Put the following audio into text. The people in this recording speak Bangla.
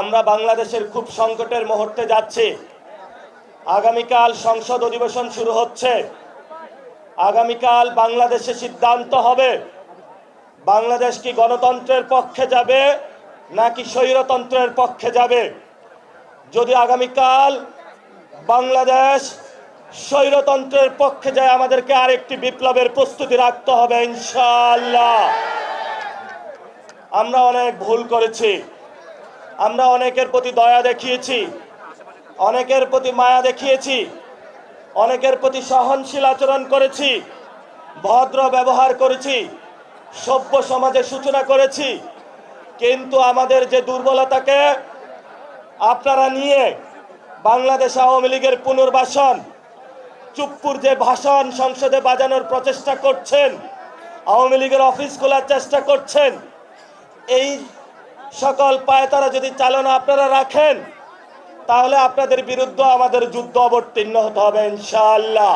আমরা বাংলাদেশের খুব সংকটের মুহূর্তে যাচ্ছি। আগামীকাল সংসদ অধিবেশন শুরু হচ্ছে। আগামীকাল বাংলাদেশে সিদ্ধান্ত হবে বাংলাদেশ কি গণতন্ত্রের পক্ষে যাবে নাকি স্বৈরতন্ত্রের পক্ষে যাবে। যদি আগামীকাল বাংলাদেশ স্বৈরতন্ত্রের পক্ষে যায়, আমাদেরকে আরেকটি বিপ্লবের প্রস্তুতি রাখতে হবে ইনশাআল্লাহ। আমরা অনেক ভুল করেছি, আমরা অনেকের প্রতি দয়া দেখিয়েছি, অনেকের প্রতি মায়া দেখিয়েছি, অনেকের প্রতি সহনশীল আচরণ করেছি, ভদ্র ব্যবহার করেছি, সভ্য সমাজের সূচনা করেছি। কিন্তু আমাদের যে দুর্বলতাকে আপনারা নিয়ে বাংলাদেশ আওয়ামী লীগের পুনর্বাসন, চুপ্পুর যে ভাষণ সংসদে বাজানোর প্রচেষ্টা করছেন, আওয়ামী লীগের অফিস খোলার চেষ্টা করছেন, এই সকল পায়তারা যদি চালনা আপনারা রাখেন, তাহলে আপনাদের বিরুদ্ধে আমাদের যুদ্ধ অবতীর্ণ হতে হবে ইনশাআল্লাহ।